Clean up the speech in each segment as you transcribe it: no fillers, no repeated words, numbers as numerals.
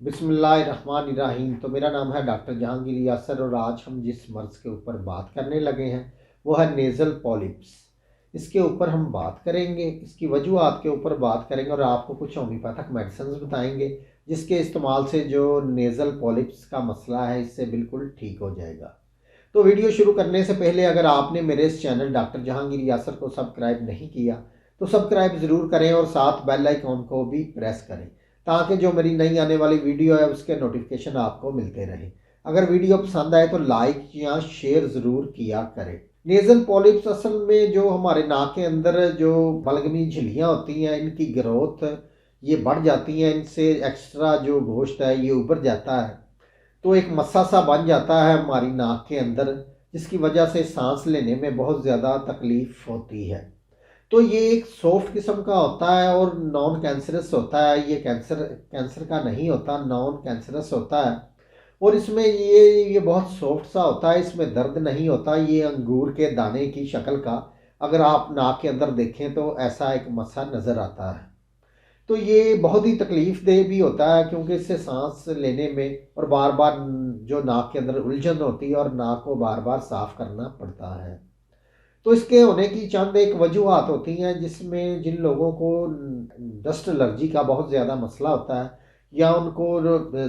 बिस्मिल्लाहिर्रहमानिर्रहीम। तो मेरा नाम है डॉक्टर जहांगीर यासिर और आज हम जिस मर्ज़ के ऊपर बात करने लगे हैं वो है नेज़ल पॉलिप्स। इसके ऊपर हम बात करेंगे, इसकी वजूहात के ऊपर बात करेंगे और आपको कुछ होम्योपैथिक मेडिसिन बताएंगे जिसके इस्तेमाल से जो नेज़ल पॉलिप्स का मसला है इससे बिल्कुल ठीक हो जाएगा। तो वीडियो शुरू करने से पहले अगर आपने मेरे इस चैनल डॉक्टर जहांगीर यासिर को सब्सक्राइब नहीं किया तो सब्सक्राइब ज़रूर करें और साथ बेल आइकॉन को भी प्रेस करें ताकि जो मेरी नई आने वाली वीडियो है उसके नोटिफिकेशन आपको मिलते रहें। अगर वीडियो पसंद आए तो लाइक या शेयर ज़रूर किया करें। नेज़ल पॉलिप्स असल में जो हमारे नाक के अंदर जो बलगमी झिल्लियाँ होती हैं इनकी ग्रोथ ये बढ़ जाती हैं, इनसे एक्स्ट्रा जो गोश्त है ये उभर जाता है तो एक मस्सा सा बन जाता है हमारी नाक के अंदर जिसकी वजह से सांस लेने में बहुत ज़्यादा तकलीफ़ होती है। तो ये एक सॉफ्ट किस्म का होता है और नॉन कैंसरस होता है। ये कैंसर का नहीं होता, नॉन कैंसरस होता है और इसमें ये बहुत सॉफ्ट सा होता है, इसमें दर्द नहीं होता। ये अंगूर के दाने की शक्ल का अगर आप नाक के अंदर देखें तो ऐसा एक मस्सा नज़र आता है। तो ये बहुत ही तकलीफ़ देह भी होता है क्योंकि इससे सांस लेने में और बार बार जो नाक के अंदर उलझन होती है और नाक को बार बार साफ़ करना पड़ता है। तो इसके होने की चंद एक वजूहात होती हैं जिसमें जिन लोगों को डस्ट एलर्जी का बहुत ज़्यादा मसला होता है या उनको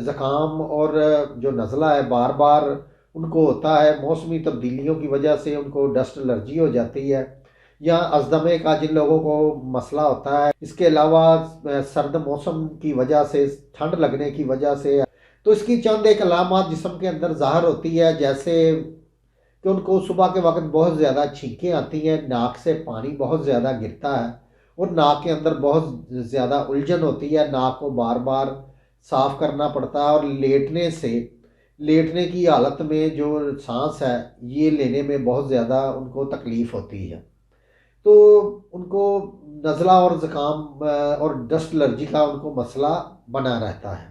ज़ुकाम और जो नज़ला है बार बार उनको होता है, मौसमी तब्दीलियों की वजह से उनको डस्ट एलर्जी हो जाती है या अजदमे का जिन लोगों को मसला होता है। इसके अलावा सर्द मौसम की वजह से, ठंड लगने की वजह से तो इसकी चंद एक अलामात जिस्म के अंदर ज़ाहिर होती है, जैसे कि उनको सुबह के वक्त बहुत ज़्यादा छींकें आती हैं, नाक से पानी बहुत ज़्यादा गिरता है और नाक के अंदर बहुत ज़्यादा उलझन होती है, नाक को बार बार साफ़ करना पड़ता है और लेटने की हालत में जो सांस है ये लेने में बहुत ज़्यादा उनको तकलीफ़ होती है। तो उनको नज़ला और ज़ुकाम और डस्ट एलर्जी का उनको मसला बना रहता है।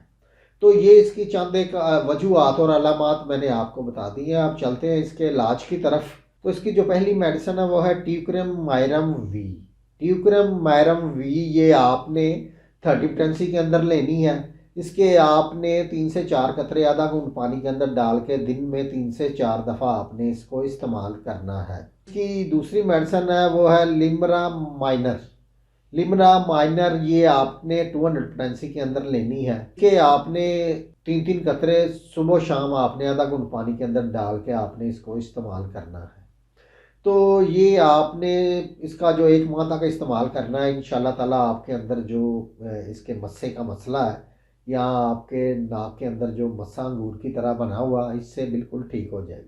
तो ये इसकी चंद एक वजूहात और अलामात मैंने आपको बता दी हैं। अब चलते हैं इसके इलाज की तरफ। तो इसकी जो पहली मेडिसिन है वो है ट्यूक्रियम मायरम वी। ट्यूक्रियम मायरम वी ये आपने 30 पोटेंसी के अंदर लेनी है। इसके आपने 3 से 4 कतरे आधा घूंट पानी के अंदर डाल के दिन में 3 से 4 दफ़ा आपने इसको इस्तेमाल करना है। इसकी दूसरी मेडिसिन है वो है लिम्रा माइनर। लिम्ना माइनर ये आपने 200 पोटेंसी के अंदर लेनी है कि आपने 3-3 कतरे सुबह शाम आपने आधा घूंट पानी के अंदर डाल के आपने इसको इस्तेमाल करना है। तो ये आपने इसका जो 1 माह तक इस्तेमाल करना है। इंशाल्लाह ताला आपके अंदर जो इसके मस्से का मसला है या आपके नाक के अंदर जो मस्सा अंगूर की तरह बना हुआ इससे बिल्कुल ठीक हो जाएगा।